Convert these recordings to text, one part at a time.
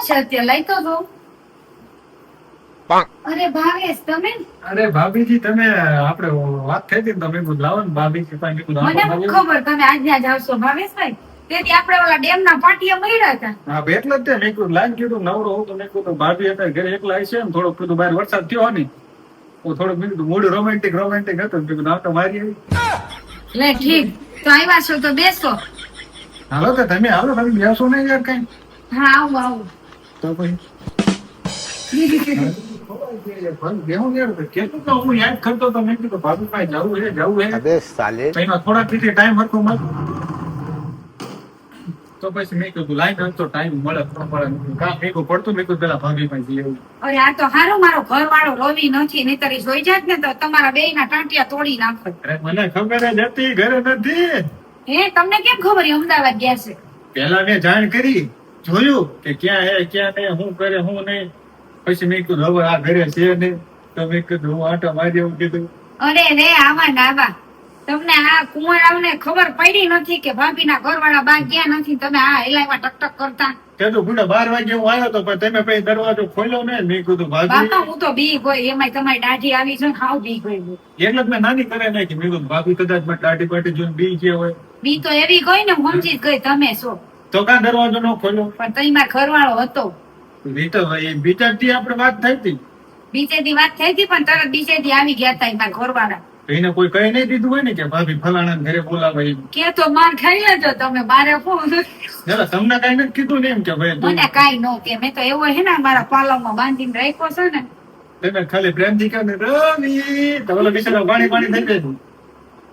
છે અત્યારે લઈ તો જો. અરે ભાવેશ તમે અરે ભાભીજી તમે આપણે વાત થઈ હતી ને તમે કીધું લાવો ને ભાભી પાસે કીધું મને શું ખબર તમે આજના જ આવશો ભાવેશભાઈ. તેથી આપણે ઓલા ડેમ ના પાટિયા મળ્યા હતા. હા એટલે જ તે મેં કીધું લાઈન કીધું નવરો હું તો મેં કીધું ભાભી અત્યારે ઘરે એકલા છે ને થોડોક કીધું બહાર વરસાદ થયો ને તો થોડુંક મેં કીધું મૂડ રોમેન્ટિક હતું કીધું ના તો મારી આવી લે ઠીક તો આવ્યા છો તો બેસો. હાલો તો તમે હાલો તમે બેસો ને યાર કઈ હા આવું આવું. તો પછી હું યાદ કરતો તો મેં કીધું ભાભી પાસે જવું હે अबे साले તો એમાં થોડાક રીતે ટાઈમ હતો મત તો પછી મેં કીધું લાઈન તો ટાઈમ મળે કામ ભેગું પડતું મેં કીધું પેલા ભાભી પાસે જઈએ એવું. અરે આ તો હારો મારો ઘરવાળો રવિ નથી નહીતર જોઈ જાત ને તો તમારા બેયના ટાંટિયા તોડી નાખો. અરે મને ખબર જ હતી ઘરે નથી હે તમને કેમ ખબર એ અમદાવાદ ગયા છે? પેલા મેં જાણ કરી જોયું કે ક્યાં હે ક્યાં નહીં શું કરે શું નહીં પછી મેં કીધું હવે આ ઘરે છે નહીં તો મેં કીધું હું આટો મારી એવું કીધું. અરે રે આવા ને આવા તમને આ કુંવરાઓને ખબર પડી નથી કે ભાભીના ઘરવાળા બા ગયા નથી. તમે આ હેલાઈમાં ટકટક કરતા. કીધું ગુડા 12 વાગે હું આવ્યો તો પણ તમે પછી દરવાજો ખોલ્યો ને મેં કીધું ભાભી બાપા હું તો બી ગઈ એમાંય તમારી દાઢી આવી છે ને હાવ બી ગઈ. એટલે જ મેં નાની કરે નાખી મેં કીધું ભાભી કદાચ મારી દાઢી પાટી જોઈને બી ગયા હોય બી તો એવી ગઈ ને હું સમજી જ ગઈ તમે છો તો કાં દરવાજો ન ખોલ્યો પણ તમારો ઘરવાળો હતો. બીજાથી આપણે વાત થઈ હતી બીજેથી વાત થઈ હતી પણ તરત બીજેથી આવી ગયા હતા મારા ઘરવાળા. એને કોઈ કઈ નહીં દીધું હોય ને કે ભાભી ફલાણા ઘરે બોલાવે એમ. કે તો માર ખાઈ લેજો તમે બારે ફોન. જરા તમને કઈ નથી કીધું ને એમ કે ભાઈ તું મને કાઈ નો કે મેં તો એવો હે ને મારા પાલવમાં બાંધીને રાખ્યો છે ને. તમે ખાલી પ્રેમથી કહો ને રવિ તો ઓલો બિચારો પાણી પાણી થઈ જાય.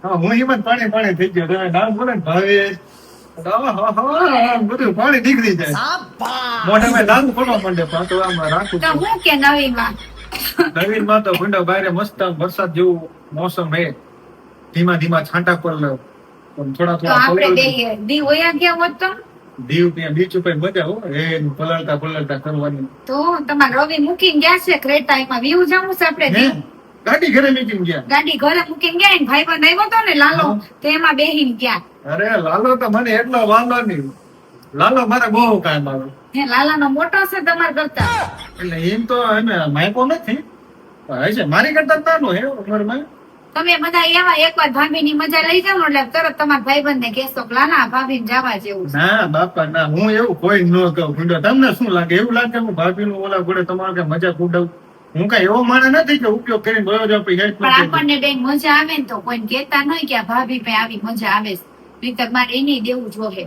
હા હું હિંમત પાણી થઈ ગયો તમે નામ બોલે ને ભાવેશ બધું પાણી નીકળી જાય મોઢામાં દારૂ પડવા માંડે પણ તો આમ રાખું તો હું કે નવીનમાં નવીન માં તો ભૂંડા બારે મસ્ત વરસાદ જેવું મોસમ હે ધીમા ધીમા છાંટા પડે થોડા તો આપણે થોડા બે દી વયા ગયા હોત તો દીવ ત્યાં બીચ ઉપર મજા હો એ પલળતા કરવાની તો તમારા રવિ મૂકીને ગયા છે ક્રેટામાં વ્યૂ જવું છે આપણે હે? દીવ. ગાડી ઘરે મૂકીને ગયા ગાડી ઘરે મૂકીને ગયા ને ભાઈ બંધ આવ્યો તો ને લાલો તો એમાં બેહીને ગયા. અરે લાલો તો મને એટલો વાંધો નહીં લાલો મારે બહુ કામ આવે હે લાલાનો મોટો છે તમારા કરતા. એટલે એમ તો અમે માયકો નથી હશે મારી કરતા જ નાનો હે ઉંમરમાં તમે બધા એવા એકવાર ભાભીની મજા લઈ જાવ ને એટલે તરત તમારા ભાઈબંધ ને કહેશો કે લાલા ભાભીને જવા જેવું છે. ના બાપા ના હું એવું કોઈ ન કહું ભૂંડો તમને શું લાગે એવું લાગે હું ભાભીનું ઓલા ઘોડે તમારે કઈ મજાક ઉડાવું હું કઈ એવો માણસ નથી કે ઉપયોગ કરીને ગયો જાવ પછી હેલ્પ પણ આપણને બેન મજા આવે ને તો કોઈને કહેતા નહીં કે આ ભાભી પાસે આવી મજા આવે છે. નહીંતર મારે એની દેવું જોહે.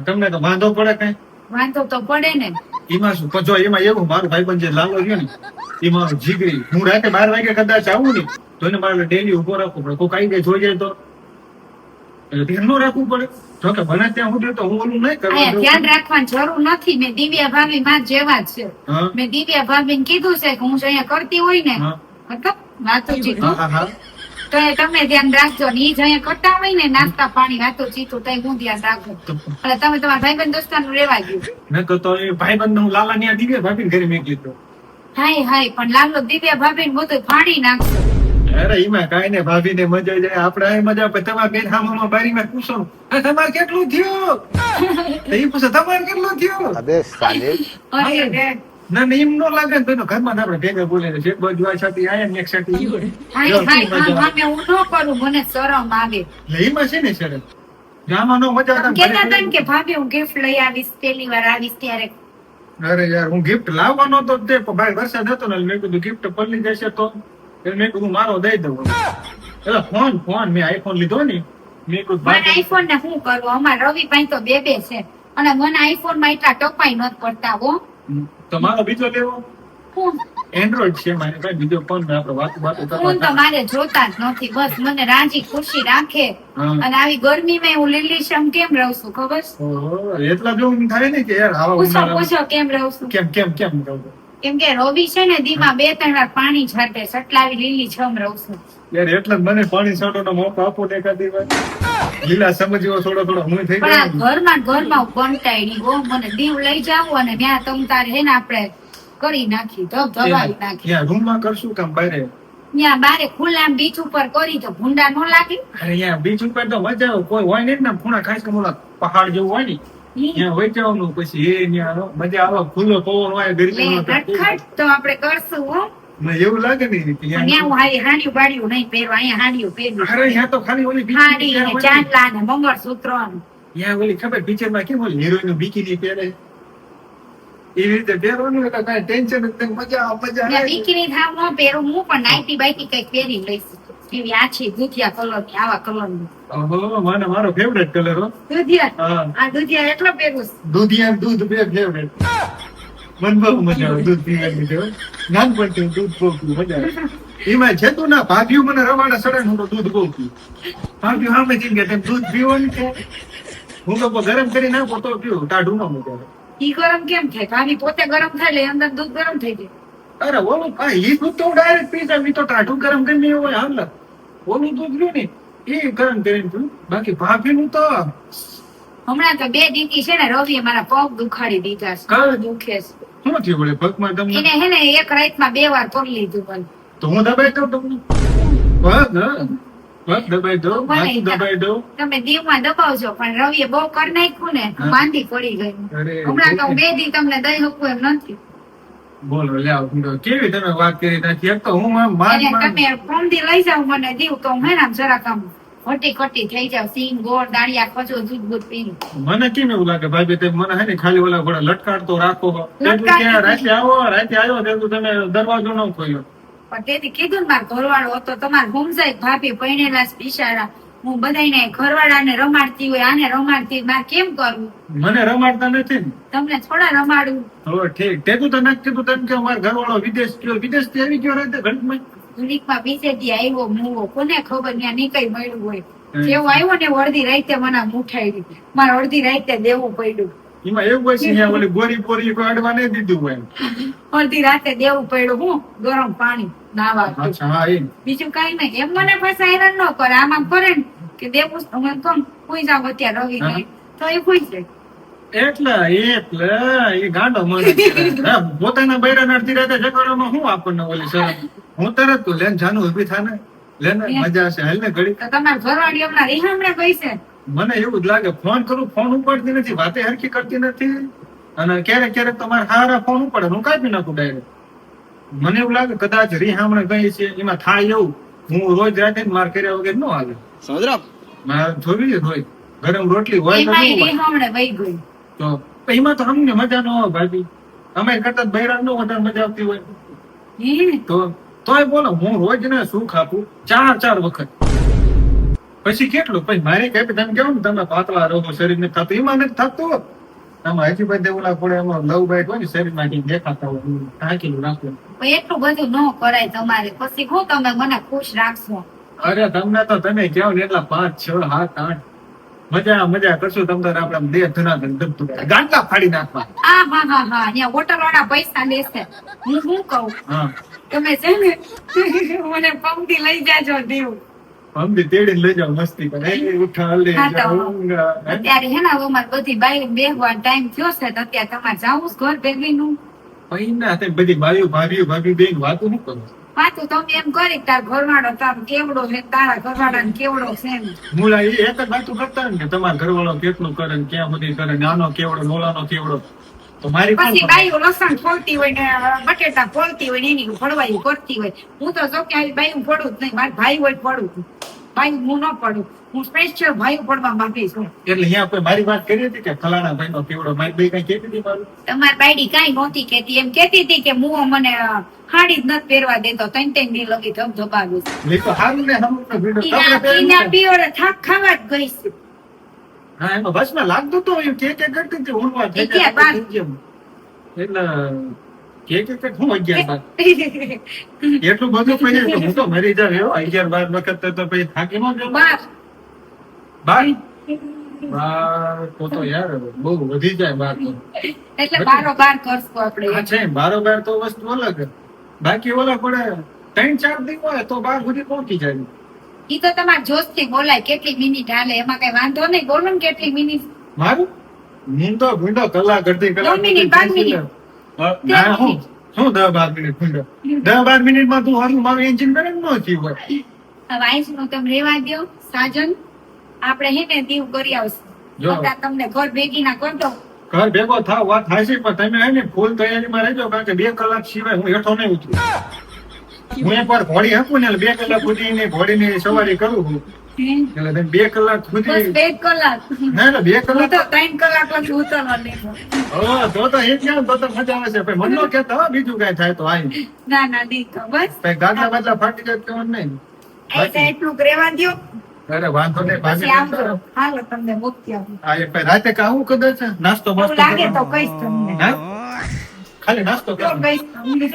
તમને તો વાંધો પડે કઈ વાંધો તો પડે ને. એમાં શું પણ જો એમાં એવું મારું ભાઈબંધ જે લાલો રહ્યો ને એમાં જીગરી હું રાતે 12 વાગે કદાચ આવું ને તો એને મારે ડેલી ઉભો રાખવું પડે કોઈ કઈ દે જોઈ જાય તો એટલે ધ્યાન ન રાખવું પડે જો કે બને ત્યાં સુધી તો હું ઓલું નહીં અહીંયા કરવા ધ્યાન રાખવાની જરૂર નથી. મેં દિવ્યા ભાભી માં જેવા જ છે. હા મેં દિવ્યા ભાભી ને કીધું છે કે હું જો અહીંયા કરતી હોય ને હા મતલબ વાતો ચીતું હા હા તો એ તમે ધ્યાન રાખજો ને ઈ જ અહીંયા કરતા હોય ને નાસ્તા પાણી વાતો ચીતું તો હું ધ્યાન રાખું. એટલે તમે તમારા ભાઈબંધ દોસ્તાનું રેવા ગયું. મેં તો એ ભાઈબંધ હું લાલા ની દિવ્ય ભાભી ઘરે મેં કીધું હાય હાય પણ લાલો દિવ્યા ભાભી ને બધું ફાડી નાખશે. અરે એમાં કઈ ને ભાભી ને મજા જાય આપડે અહીં મજા આવે તમારે બેન હામાં બારી માં પૂછો તમારે કેટલું થયું એ પૂછે તમારે કેટલું થયું अबे साले અરે રે ના ના એમ નો લાગે ને તો ઘરમાં આપડે ભેગા બોલે છે એક બાજુ આ છાતી આયા ને એક છાતી હાય હાય હા મેં હું ન કરું મને શરમ આવે. એમાં છે ને શરમ જામાં નો મજા તમે કહેતા હતા ને કે ભાભી હું ગિફ્ટ લઈ આવીશ પહેલી વાર આવીશ ત્યારે. અરે યાર હું ગિફ્ટ લાવવાનો તો તે ભાઈ વરસાદ હતો ને મેં કીધું ગિફ્ટ પલ્લી જશે તો મેં કીધું મારો દઈ દઉં એટલે ફોન મેં આઈફોન લીધો ને મેં કીધું મને આઈફોન ને શું કરવું અમારા રવિ પાસે તો બે છે અને મને આઈફોન માં એટલા ટપાઈ નથી પડતા હો. તો મારો બીજો લેવો હું એન્ડ્રોઈડ છે મારે કઈ બીજો ફોન આપડે વાતો ફોન તો મારે જોતા જ નથી. બસ મને રાજી ખુશી રાખે અને આવી ગરમીમાં હું લીલી શમ કેમ રહું છું ખબર છે? ઓહો, એટલા જેવું થાય ને કે યાર આવા પૂછો ઉનાળામાં પૂછો કેમ રહું છું? કેમ કહું કેમ કે રવિ છે ને દીમાં 2-3 વાર પાણી છાંટે સટલાવી લીલી છમ રહું છું. યાર એટલે જ મને પાણી છાંટવાનો મોકો આપો ને એકાદી વાર લીલા સમજીવો થોડો હું થઈ પણ આ જાય ઘરમાં કંટાળી હો મને દીવ લઈ જાવ અને ત્યાં તમ તારે હે ને આપણે કરી નાખી ધબધબાવી નાખી. ત્યાં રૂમમાં કરશું કામ બારે ત્યાં બારે ખુલ્લા બીચ ઉપર કરી તો ભૂંડા ન લાગે. અરે અહીંયા બીચ ઉપર તો મજા આવે કોઈ હોય નહીં ને ખૂણા ખાસ કે ઓલા પહાડ જેવું હોય ને ત્યાં વચાવવાનું પછી એ ત્યાં મજા આવે ખુલ્લો પવન હોય લે ગરમીનો તો નટખટ તો આપણે કરશું હો. મને એવું લાગે ને કે પણ ત્યાં ત્યાં હું હાડિયું બાડિયું નહીં પહેરવા, અહીંયા હાડિયું પહેરવી. અરે ત્યાં તો ખાલી ઓલી હાડી ને bikini ચાંદલા ને મંગળસૂત્ર ને. ત્યાં ઓલી ખબર પિક્ચર માં કેમ ઓલી હિરોઈન બીકીની પહેરે એવી રીતે પહેરવાનું એટલે કાંઈ ટેન્શન જ નહીં, મજા આવે. ત્યાં બિકીની થાવ ન પહેરું હું, પણ નાઈટી બાઈટી કઈક પહેરી લઈશ. એવી આછી દુધિયા કલર ની, આવા કલર ની ઓહો, મને મારો ફેવરેટ કલર હો. દુધિયા. હા, આ દુધિયા એટલો પહેરું છું. દૂધિયા ને દૂધ બે ફેવરેટ. મને બહુ મજા આવે દૂધ પીવાની તો. નાનપણથી દૂધ બહુ પીવું, મજા આવે. એમાં છે તું ના ભાભીઓ મને રવાડા સડે ને હું તો દૂધ બહુ પીવું. ભાભીઓ સામે જઈને કે તેમ દૂધ પીવાનું છે? હું તો ગરમ કરી નાખું તો પીવું, ટાઢું ના મજા આવે. ઈ ગરમ કેમ થાય? ભાભી પોતે ગરમ થાય એટલે અંદર દૂધ ગરમ થઈ જાય. અરે ઓલું ઈ દૂધ તો ડાયરેક્ટ પી જાય, ઈ તો ટાઢું ગરમ કરીને એવું હોય હાલ. ઓલું દૂધ લ્યો ને એ ગરમ કરીને પીવું. બાકી ભાભીનું તો હમણાં તો 2 દીકી છે ને રવિએ મારા પગ દુખાડી દીધા છે. કાં? દુખે છે. શું થયું વળી પગમાં તમને? એને હે ને એક રાતમાં 2 વાર કરી લીધું પણ. તો હું દબાઈ દઉં તમને. પગ દબાઈ દઉં, માથું દબાઈ દઉં. તમે દીવમાં દબાવજો, પણ રવિએ બહુ કરી નાખ્યું ને હા. માંદી પડી ગઈ. અરે હમણાં તો હું 2 દી તમને દઈ શકું એમ નથી. બોલો લે આવો. કેવી તમે વાત કરી નાખી. એક તો હું આમ અને માર તમે ફોનથી લઈ જાવ મને દીવ તો હું હે ને આમ જરાક આમ ખોટી ખોટી થઈ જાવ. સિંગ ગોળ દાળિયા ખજો દૂધ બૂધ પીને. મને કેમ એવું લાગે ભાભી તમે મને હે ને ખાલી ઓલા ઘોડા લટકાડતો રાખો. લટકાડતી ત્યાં રાતે આવ્યો તેનું તમે દરવાજો ન ખોલ્યો. પણ તેથી કીધું ને મારો ઘરવાળો હતો તમારે સમજાય ભાભી પૈણેલા જ બિચારા. હું બધાને ઘરવાળાને રમાડતી હોય, આને રમાડતી હોય, મારે કેમ કરવું? મને રમાડતા નથી ને. તમને થોડા રમાડું. હવે ઠીક તેતું તો નથી કીધું તેમ કે અમારો ઘરવાળો વિદેશ ગયો, વિદેશ થી આવી ગયો રાતે ઘડીમાં. યુનિકમાં બીજેથી આવ્યો મૂવો, કોને ખબર ત્યાં નીકળી મળ્યું હોય. જેવો આવ્યો ને અડધી રાતે મને આમ ઉઠાડી. મારે અડધી રાતે દેવું પડ્યું. એમાં એવું હોય છે અહીંયા ઓલી બોરી કોઈ અડવા નહીં દીધું હોય. અડધી રાતે દેવું પડ્યું. હું ગરમ પાણી નાવા. અચ્છા હા એમ. બીજું કઈ નહીં. એમ મને પાછા હેરાન ન કરે. આમ આમ કરે ને કે દેવું હું કમ કોઈ જાવ અત્યારે રવિ હા. નહીં તો એ કોઈ જાય. એટલે એ ગાંડો મને પોતાના બૈરા અડધી રાતે જગાડવામાં શું આપણને ઓલી શરમ. હું તરત તું લેન જાનું ઉભી થાને લેને મજા છે હાલ ને ઘડી. તો તમારે ઘરવાળી હમણાં રીહામણે ગઈ છે. મને એવું જ લાગે ફોન કરું ફોન ઉપાડતી નથી, વાતે હરખી કરતી નથી. અને ક્યારેક ક્યારેક તમારે હારા ફોન ઉપાડે હું કાપી નાખું ડાયરેક્ટ. મને એવું લાગે કદાચ રીહામણે ગઈ છે એમાં થાય એવું. હું રોજ રાતે માર કર્યા વગર ન હાલે. સમજ્યા? મારે જોવી જ હોય ગરમ રોટલી હોય તો એમાં શું હોય. રીહામણે વહી ગઈ. તો એમાં તો અમને મજા ન આવે ભાભી. અમે કરતા બૈરા નો વધારે મજા આવતી હોય. હે? તોય બોલો હું રોજ ને શું ખાતું 4 વખત. પછી કેટલું પછી મારે કઈ તમે કેવું ને તમે પાતળા રહો શરીર ને થતું એમાં નથી થતું. આમાં હજી બધે ઓલા પડે એમાં લવ બાઈટ હોય ને શરીર માંથી દેખાતા હોય ઢાંકેલું રાખવું. પણ એટલું બધું ન કરાય તમારે. પછી હું તમે મને ખુશ રાખશો. અરે તમને તો તમે કહો ને એટલા 5, 6, 7, 8 મજા કરશું. તમ તારે આપડે દેહ ધનાધન ધબધબ ગાંડા ફાડી નાખવા. હા હા હા હા અહીંયા હોટલ વાળા પૈસા લેશે. હું શું કહું હા તમે છે ને મને પંક્તિ લઈ જાજો દીવ. અમદી તેડીને લઈ જાવ મસ્તી કરે ઉઠા લે હા તો જાઉં અત્યારે હે ને હવે અમારે બધી બાઈ બેહવા ટાઈમ થયો છે તો અત્યારે તમારે જાવું છે ઘર ભેગીનું. પૈના તે બધી બાયું ભાભી બેન વાતો શું કરો. પાછું તમે એમ કરી તાર ઘરવાળો તાર કેવડો છે તારા ઘરવાળાને કેવડો છે એમ. મૂળા એ એક જ વાતો કરતા હોય ને કે તમારા ઘરવાળો કેટલું કરે ને ક્યાં સુધી કરે નાનો કેવડો લોલાનો કેવડો. તો મારી કોણ પછી ખબર? બાયું લસણ ફોલતી હોય ને બટેટા ફોલતી હોય ને એની ફળવાયું કરતી હોય. હું તો જો કે આવી બાયું ફોડું જ નહીં. મારા ભાઈ હોય ફોડું. ભાઈ હું ન પડું. હું સ્પેશિયલ ભાઈ પડવા માંગી છું. એટલે અહીંયા કોઈ મારી વાત કરી હતી કે ફલાણા ભાઈ નો કેવડો મારી ભાઈ કઈ કેતી હતી મારું. તમારી બાયડી કાંઈ નહોતી કેતી. એમ કેતી હતી કે મુઓ મને હાડી જ નથી પહેરવા દેતો. 3 દી લગી ધબધબાવ્યું છે. એ તો હારું ને હમ તો ભીડો ઈના કપડાં ઈના પહેરીને. પિયોરે થાક ખાવા જ ગઈ છે. હા એમાં બસમાં લાગતું તો એવું કે કરતી હતી ઊંઘવા થઈ એ ક્યાં બાર? એટલે કે હું 11 એટલું બધું પછી તો હું તો મરી જાવ એવો 11-12 વખત તો પછી થાકી ન જાવ. બાર. બાર તો યાર બહુ વધી જાય બાર તો. એટલે બારોબાર કરશું આપણે. હા છે બારોબાર તો વસ્તુ અલગ. બાકી ઓલા પડે 3-4 દિવસ હોય તો બાર સુધી પહોંચી જાય. ઈ તો તમારે જોશથી બોલાય કેટલી મિનિટ હાલે એમાં કઈ વાંધો નહીં. બોલો ને કેટલી મિનિટ. મારું ભૂંડો ભૂંડો કલાક અડધી કલાક 9 મિનિટ, 12 મિનિટ. ના હું શું 10-12 મિનિટ ભૂંડો 10-12 મિનિટમાં તું હરું મારું એન્જિન કરે ન થયું હોય. હવે આઈસ નું તમે રેવા દો સાજન. આપણે હે ને દીવ કરી આવશું. જો અત્યારે તમને ઘર ભેગી ના કરતો ઘર ભેગો થાવ વાત થાય છે, પણ તમે હે ને ફૂલ તૈયારીમાં રહેજો, કારણ કે 2 કલાક સિવાય હું હેઠો નહીં ઉતરું. હું એકવાર ઘોડી હાંકું ને એટલે 2 કલાક સુધી એને ઘોડીની સવારી કરું છું. એટલે તમે 2 કલાક બસ સુધી 2 કલાક ના એટલે 2 હું તો કલાક 3 કલાક પછી ઉતરવા દેતો. તો એ ક્યાં તો મજા આવે છે. ભાઈ મન નો કહેતા હો, બીજું કઈ થાય તો આઈ ના ના દીકરો બસ ભાઈ ગાદલા બાદલા ફાટી જાય તો નહીં. એ તો એટલું રહેવા દ્યો. અરે વાંધો નહીં, પછી આમ ભાભી. કરો. હાલો તમને મૂકી આવું. આ એક ભાઈ રાતે કાવું કદાચ નાસ્તો એવું બાસ્તો લાગે તો કરવાનો. કહીશ તમને હા? ખાલી નાસ્તો તો કરવાનો. કહીશ તમને